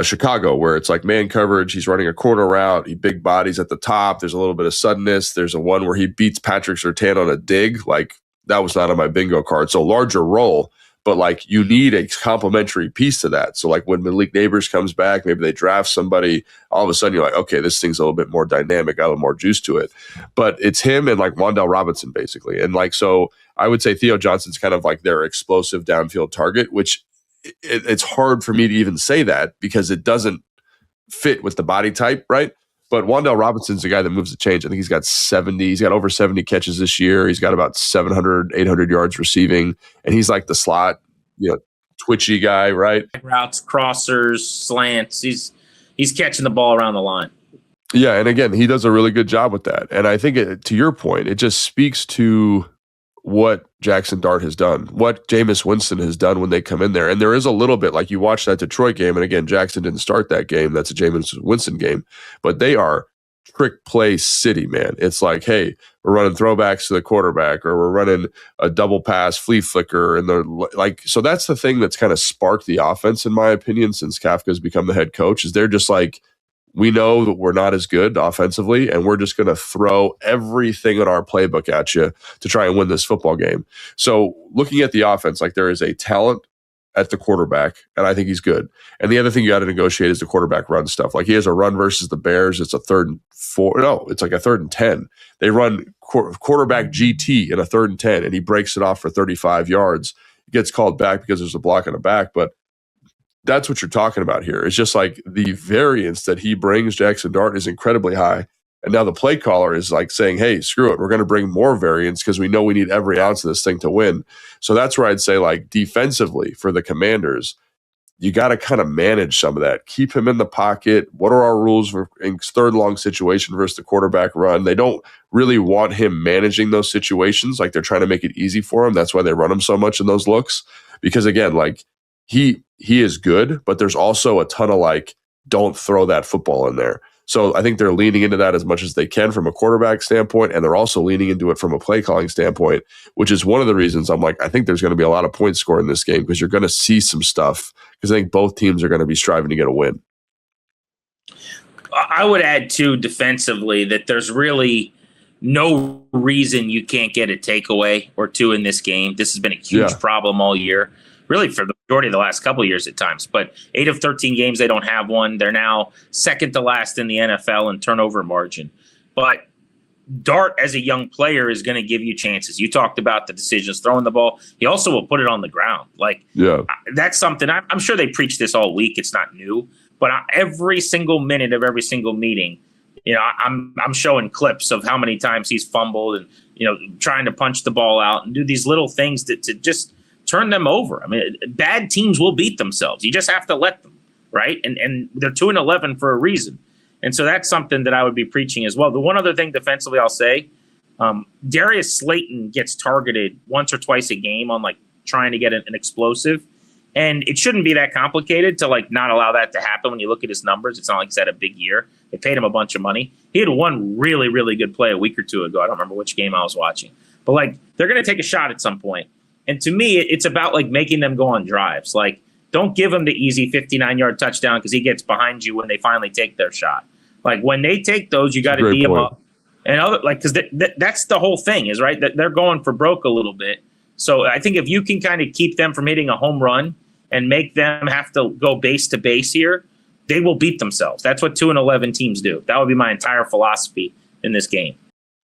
Chicago where it's like man coverage. He's running a corner route. He big bodies at the top. There's a little bit of suddenness. There's a one where he beats Patrick Surtain on a dig. Like that was not on my bingo card. So larger role, but like you need a complementary piece to that. So like when Malik Neighbors comes back, maybe they draft somebody, all of a sudden you're like, okay, this thing's a little bit more dynamic, got a little more juice to it. But it's him and like Wan'Dale Robinson basically. And like, so I would say Theo Johnson's kind of like their explosive downfield target, which it's hard for me to even say that because it doesn't fit with the body type, right? But Wan'Dale Robinson's the guy that moves the change. I think he's got over 70 catches this year. He's got about 700, 800 yards receiving. And he's like the slot, twitchy guy, right? Routes, crossers, slants. He's catching the ball around the line. Yeah, and again, he does a really good job with that. And I think, to your point, it just speaks to what Jackson Dart has done, what Jameis Winston has done when they come in there. And there is a little bit, like you watch that Detroit game, and again, Jackson didn't start that game. That's a Jameis Winston game. But they are trick play city, man. It's like, hey, we're running throwbacks to the quarterback, or we're running a double pass flea flicker. And they're like, so that's the thing that's kind of sparked the offense, in my opinion, since Kafka's become the head coach, is they're just like, we know that we're not as good offensively, and we're just going to throw everything in our playbook at you to try and win this football game. So looking at the offense, like there is a talent at the quarterback, and I think he's good. And the other thing you got to negotiate is the quarterback run stuff. Like he has a run versus the Bears. It's a 3rd and 4. No, it's like a 3rd and 10. They run quarterback GT in a 3rd and 10, and he breaks it off for 35 yards. He gets called back because there's a block in the back, but that's what you're talking about here. It's just like the variance that he brings, Jackson Dart, is incredibly high. And now the play caller is like saying, hey, screw it. We're going to bring more variance because we know we need every ounce of this thing to win. So that's where I'd say, like, defensively for the Commanders, you got to kind of manage some of that. Keep him in the pocket. What are our rules for in 3rd long situation versus the quarterback run? They don't really want him managing those situations. Like they're trying to make it easy for him. That's why they run him so much in those looks. Because again, like, he is good, but there's also a ton of like, don't throw that football in there. So I think they're leaning into that as much as they can from a quarterback standpoint, and they're also leaning into it from a play calling standpoint, which is one of the reasons I'm like, I think there's going to be a lot of points scored in this game because you're going to see some stuff because I think both teams are going to be striving to get a win. I would add too, defensively, that there's really no reason you can't get a takeaway or two in this game. This has been a huge problem all year. Really for the majority of the last couple of years at times. But 8 of 13 games, they don't have one. They're now second to last in the NFL in turnover margin. But Dart, as a young player, is going to give you chances. You talked about the decisions throwing the ball. He also will put it on the ground. That's something. I'm sure they preach this all week. It's not new. But every single minute of every single meeting, I'm showing clips of how many times he's fumbled and, trying to punch the ball out and do these little things to just turn them over. I mean, bad teams will beat themselves. You just have to let them, right? And they're 2-11 for a reason. And so that's something that I would be preaching as well. The one other thing defensively I'll say, Darius Slayton gets targeted once or twice a game on like trying to get an explosive. And it shouldn't be that complicated to like not allow that to happen when you look at his numbers. It's not like he's had a big year. They paid him a bunch of money. He had one really, really good play a week or two ago. I don't remember which game I was watching. But like they're going to take a shot at some point. And to me, it's about like making them go on drives. Like, don't give him the easy 59-yard touchdown because he gets behind you when they finally take their shot. Like when they take those, you got to D them up. And because that's the whole thing is right that they're going for broke a little bit. So I think if you can kind of keep them from hitting a home run and make them have to go base to base here, they will beat themselves. That's what 2-11 teams do. That would be my entire philosophy in this game.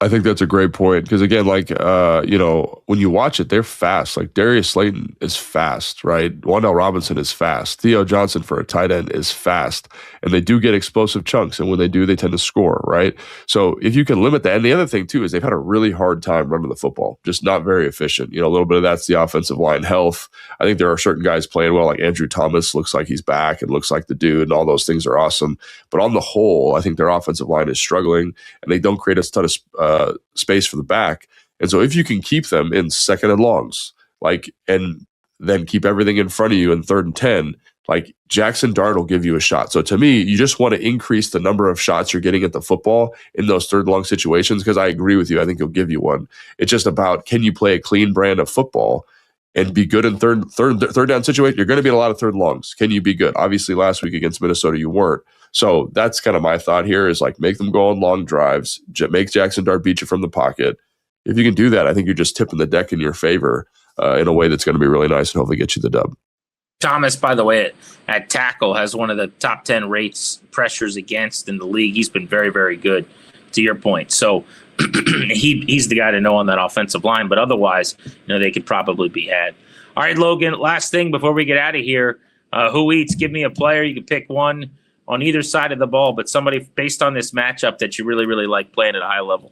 I think that's a great point because again, like when you watch it, they're fast. Like Darius Slayton is fast, right? Wan'Dale Robinson is fast. Theo Johnson for a tight end is fast, and they do get explosive chunks. And when they do, they tend to score, right? So if you can limit that, and the other thing too is they've had a really hard time running the football, just not very efficient. A little bit of that's the offensive line health. I think there are certain guys playing well, like Andrew Thomas looks like he's back and looks like the dude, and all those things are awesome. But on the whole, I think their offensive line is struggling, and they don't create a ton of space for the back. And so if you can keep them in 2nd and longs, and then keep everything in front of you in 3rd and 10, like Jackson Dart will give you a shot. So to me, you just want to increase the number of shots you're getting at the football in those 3rd long situations because I agree with you. I think he'll give you one. It's just about, can you play a clean brand of football and be good in third down situation? You're going to be in a lot of 3rd longs. Can you be good? Obviously, last week against Minnesota, you weren't. So that's kind of my thought here is like make them go on long drives, make Jackson Dart beat you from the pocket. If you can do that, I think you're just tipping the deck in your favor in a way that's going to be really nice and hopefully get you the dub. Thomas, by the way, at tackle has one of the top 10 rates pressures against in the league. He's been very, very good, to your point. So he's the guy to know on that offensive line, but otherwise, they could probably be had. All right, Logan, last thing before we get out of here. Who eats? Give me a player. You can pick one on either side of the ball, but somebody based on this matchup that you really, really like playing at a high level.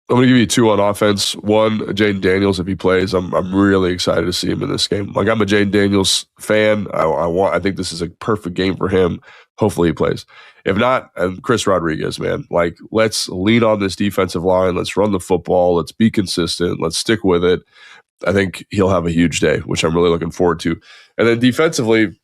I'm going to give you two on offense. One, Jaden Daniels, if he plays. I'm really excited to see him in this game. Like, I'm a Jaden Daniels fan. I think this is a perfect game for him. Hopefully he plays. If not, and Chris Rodriguez, man. Like, let's lean on this defensive line. Let's run the football. Let's be consistent. Let's stick with it. I think he'll have a huge day, which I'm really looking forward to. And then defensively,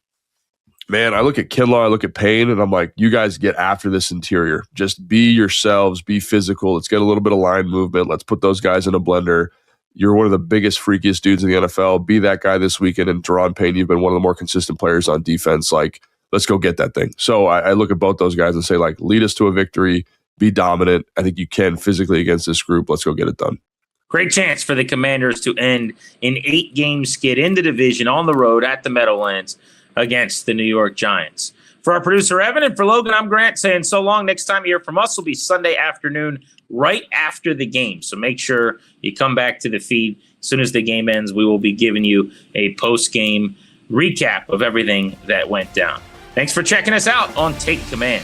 man, I look at Kinlaw, I look at Payne, and I'm like, you guys get after this interior. Just be yourselves, be physical. Let's get a little bit of line movement. Let's put those guys in a blender. You're one of the biggest, freakiest dudes in the NFL. Be that guy this weekend. And Deron Payne, you've been one of the more consistent players on defense. Like, let's go get that thing. So I look at both those guys and say, like, lead us to a victory. Be dominant. I think you can physically against this group. Let's go get it done. Great chance for the Commanders to end an 8-game skid in the division on the road at the Meadowlands against the New York Giants. For our producer, Evan, and for Logan, I'm Grant saying so long. Next time you hear from us will be Sunday afternoon right after the game. So make sure you come back to the feed. As soon as the game ends, we will be giving you a post-game recap of everything that went down. Thanks for checking us out on Take Command.